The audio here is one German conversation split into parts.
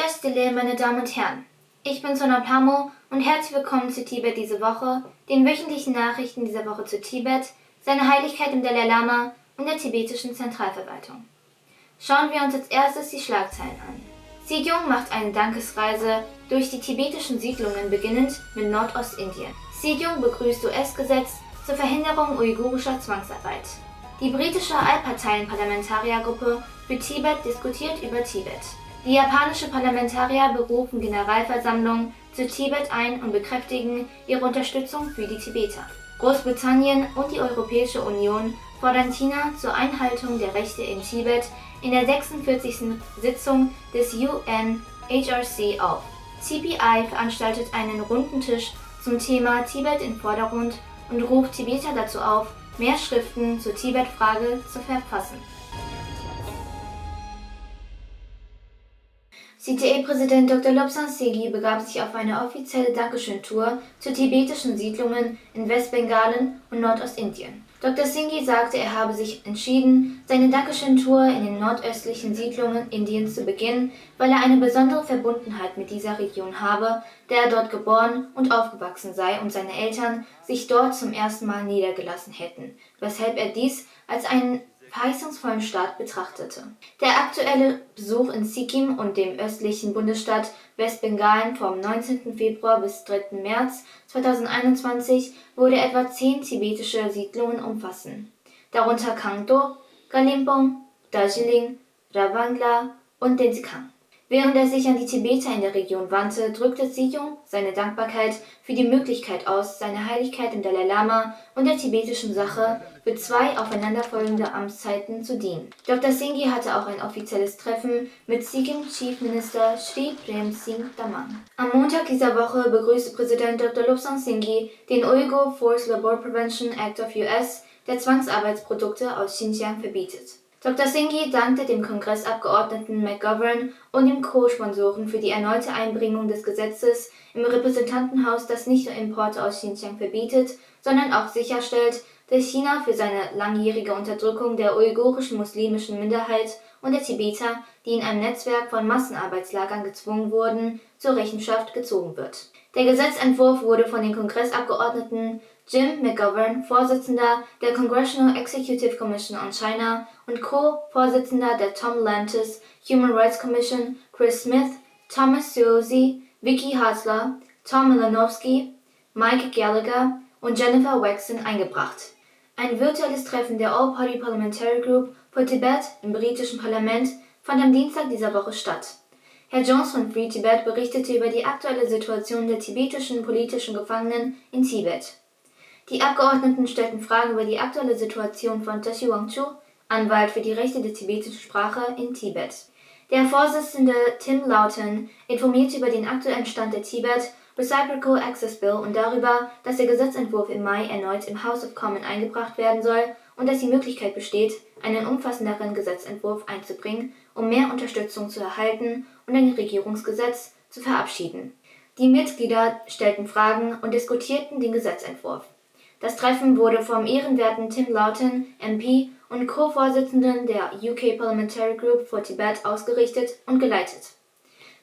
Das Dille, meine Damen und Herren. Ich bin Sona Pamo und herzlich willkommen zu Tibet diese Woche, den wöchentlichen Nachrichten dieser Woche zu Tibet, seiner Heiligkeit im Dalai Lama und der tibetischen Zentralverwaltung. Schauen wir uns als erstes die Schlagzeilen an. Sejong macht eine Dankesreise durch die tibetischen Siedlungen, beginnend mit Nordostindien. Sejong begrüßt US-Gesetz zur Verhinderung uigurischer Zwangsarbeit. Die britische Allparteien-Parlamentariergruppe für Tibet diskutiert über Tibet. Die japanische Parlamentarier berufen Generalversammlung zu Tibet ein und bekräftigen ihre Unterstützung für die Tibeter. Großbritannien und die Europäische Union fordern China zur Einhaltung der Rechte in Tibet in der 46. Sitzung des UNHRC auf. CPI veranstaltet einen runden Tisch zum Thema Tibet im Vordergrund und ruft Tibeter dazu auf, mehr Schriften zur Tibet-Frage zu verfassen. CTA-Präsident Dr. Lobsang Singhi begab sich auf eine offizielle Dankeschön-Tour zu tibetischen Siedlungen in Westbengalen und Nordostindien. Dr. Singhi sagte, er habe sich entschieden, seine Dankeschön-Tour in den nordöstlichen Siedlungen Indiens zu beginnen, weil er eine besondere Verbundenheit mit dieser Region habe, da er dort geboren und aufgewachsen sei und seine Eltern sich dort zum ersten Mal niedergelassen hätten, weshalb er dies als einen verheißungsvollen Staat betrachtete. Der aktuelle Besuch in Sikkim und dem östlichen Bundesstaat Westbengalen vom 19. Februar bis 3. März 2021 würde etwa 10 tibetische Siedlungen umfassen, darunter Kangdo, Kalimpong, Darjeeling, Ravangla und Denskang. Während er sich an die Tibeter in der Region wandte, drückte Sejong seine Dankbarkeit für die Möglichkeit aus, seiner Heiligkeit im Dalai Lama und der tibetischen Sache für 2 aufeinanderfolgende Amtszeiten zu dienen. Dr. Singhi hatte auch ein offizielles Treffen mit Sikkim Chief Minister Shri Prem Singh Tamang. Am Montag dieser Woche begrüßte Präsident Dr. Lobsang Singhi den Uyghur Forced Labor Prevention Act of US, der Zwangsarbeitsprodukte aus Xinjiang verbietet. Dr. Singhi dankte dem Kongressabgeordneten McGovern und dem Co-Sponsoren für die erneute Einbringung des Gesetzes im Repräsentantenhaus, das nicht nur Importe aus Xinjiang verbietet, sondern auch sicherstellt, dass China für seine langjährige Unterdrückung der uigurischen muslimischen Minderheit und der Tibeter, die in einem Netzwerk von Massenarbeitslagern gezwungen wurden, zur Rechenschaft gezogen wird. Der Gesetzentwurf wurde von den Kongressabgeordneten Jim McGovern, Vorsitzender der Congressional Executive Commission on China und Co-Vorsitzender der Tom Lantis Human Rights Commission, Chris Smith, Thomas Suozzi, Vicky Hatzler, Tom Malinowski, Mike Gallagher und Jennifer Waxon eingebracht. Ein virtuelles Treffen der All-Party Parliamentary Group for Tibet im britischen Parlament fand am Dienstag dieser Woche statt. Herr Jones von Free Tibet berichtete über die aktuelle Situation der tibetischen politischen Gefangenen in Tibet. Die Abgeordneten stellten Fragen über die aktuelle Situation von Tashi Wangchu, Anwalt für die Rechte der tibetischen Sprache in Tibet. Der Vorsitzende Tim Loughton informierte über den aktuellen Stand der Tibet Reciprocal Access Bill und darüber, dass der Gesetzentwurf im Mai erneut im House of Commons eingebracht werden soll und dass die Möglichkeit besteht, einen umfassenderen Gesetzentwurf einzubringen, um mehr Unterstützung zu erhalten und ein Regierungsgesetz zu verabschieden. Die Mitglieder stellten Fragen und diskutierten den Gesetzentwurf. Das Treffen wurde vom ehrenwerten Tim Loughton, MP und Co-Vorsitzenden der UK Parliamentary Group for Tibet ausgerichtet und geleitet.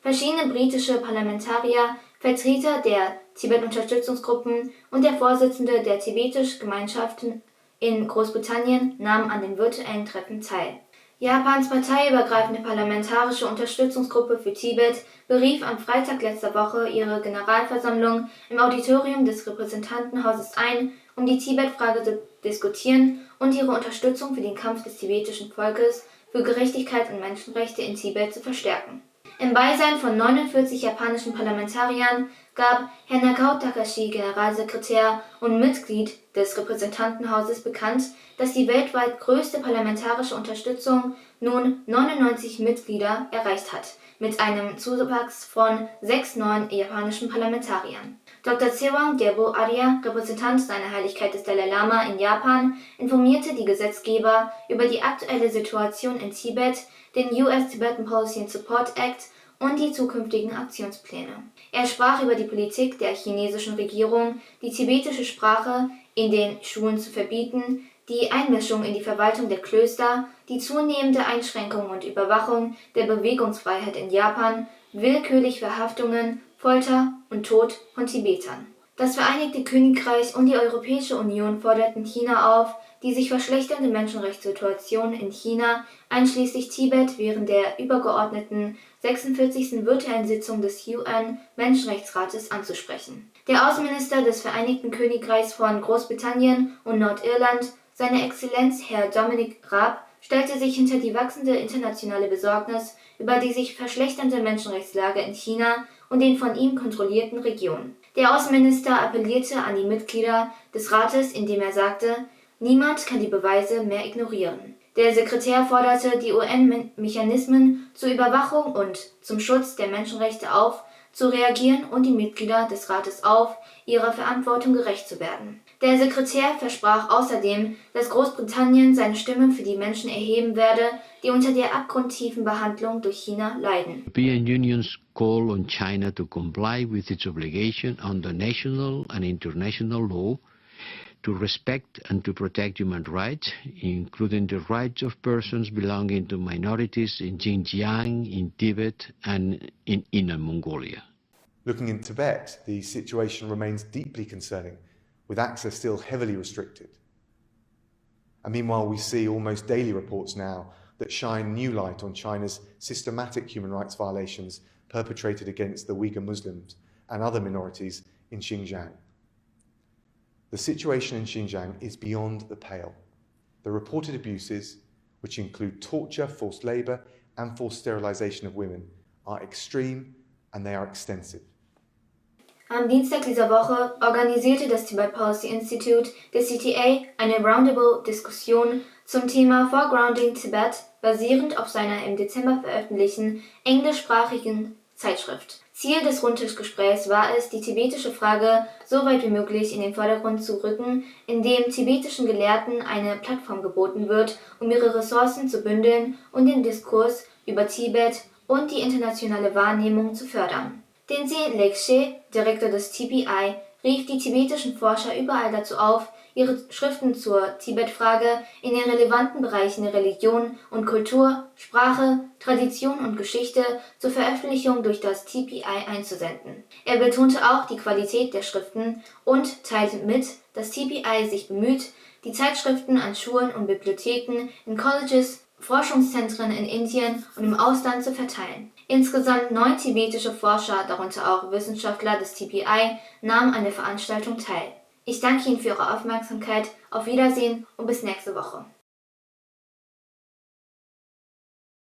Verschiedene britische Parlamentarier, Vertreter der Tibet-Unterstützungsgruppen und der Vorsitzende der tibetischen Gemeinschaften in Großbritannien nahmen an den virtuellen Treffen teil. Japans parteiübergreifende parlamentarische Unterstützungsgruppe für Tibet berief am Freitag letzter Woche ihre Generalversammlung im Auditorium des Repräsentantenhauses ein, um die Tibet-Frage zu diskutieren und ihre Unterstützung für den Kampf des tibetischen Volkes für Gerechtigkeit und Menschenrechte in Tibet zu verstärken. Im Beisein von 49 japanischen Parlamentariern gab Herr Nagao Takashi, Generalsekretär und Mitglied des Repräsentantenhauses, bekannt, dass die weltweit größte parlamentarische Unterstützung nun 99 Mitglieder erreicht hat, mit einem Zuwachs von 6 neuen japanischen Parlamentariern. Dr. Sewang Gyalpo Arya, Repräsentant seiner Heiligkeit des Dalai Lama in Japan, informierte die Gesetzgeber über die aktuelle Situation in Tibet, den US Tibetan Policy and Support Act und die zukünftigen Aktionspläne. Er sprach über die Politik der chinesischen Regierung, die tibetische Sprache in den Schulen zu verbieten, die Einmischung in die Verwaltung der Klöster, die zunehmende Einschränkung und Überwachung der Bewegungsfreiheit in Japan willkürliche Verhaftungen, Folter und Tod von Tibetern. Das Vereinigte Königreich und die Europäische Union forderten China auf, die sich verschlechternde Menschenrechtssituation in China, einschließlich Tibet, während der übergeordneten 46. virtuellen Sitzung des UN-Menschenrechtsrates anzusprechen. Der Außenminister des Vereinigten Königreichs von Großbritannien und Nordirland, seine Exzellenz Herr Dominic Raab, stellte sich hinter die wachsende internationale Besorgnis über die sich verschlechternde Menschenrechtslage in China und den von ihm kontrollierten Regionen. Der Außenminister appellierte an die Mitglieder des Rates, indem er sagte, niemand kann die Beweise mehr ignorieren. Der Sekretär forderte die UN-Mechanismen zur Überwachung und zum Schutz der Menschenrechte auf, zu reagieren und die Mitglieder des Rates auf, ihrer Verantwortung gerecht zu werden. Der Sekretär versprach außerdem, dass Großbritannien seine Stimme für die Menschen erheben werde, die unter der abgrundtiefen Behandlung durch China leiden. The European Union's call on China to comply with its obligation under national and international law to respect and to protect human rights, including the rights of persons belonging to minorities in Xinjiang, in Tibet and in Inner Mongolia. Looking in Tibet, the situation remains deeply concerning, with access still heavily restricted. And meanwhile, we see almost daily reports now that shine new light on China's systematic human rights violations perpetrated against the Uyghur Muslims and other minorities in Xinjiang. The situation in Xinjiang is beyond the pale. The reported abuses, which include torture, forced labor, and forced sterilization of women, are extreme and they are extensive. Am Dienstag dieser Woche organisierte das Tibet Policy Institute, der CTA, eine Roundtable-Diskussion zum Thema Foregrounding Tibet, basierend auf seiner im Dezember veröffentlichten englischsprachigen Zeitschrift. Ziel des Rundtischgesprächs war es, die tibetische Frage so weit wie möglich in den Vordergrund zu rücken, indem tibetischen Gelehrten eine Plattform geboten wird, um ihre Ressourcen zu bündeln und den Diskurs über Tibet und die internationale Wahrnehmung zu fördern. Tenzin Lekshe, Direktor des TPI, rief die tibetischen Forscher überall dazu auf, ihre Schriften zur Tibet-Frage in den relevanten Bereichen Religion und Kultur, Sprache, Tradition und Geschichte zur Veröffentlichung durch das TPI einzusenden. Er betonte auch die Qualität der Schriften und teilte mit, dass TPI sich bemüht, die Zeitschriften an Schulen und Bibliotheken, in Colleges, Forschungszentren in Indien und im Ausland zu verteilen. Insgesamt 9 tibetische Forscher, darunter auch Wissenschaftler des TPI, nahmen an der Veranstaltung teil. Ich danke Ihnen für Ihre Aufmerksamkeit, auf Wiedersehen und bis nächste Woche.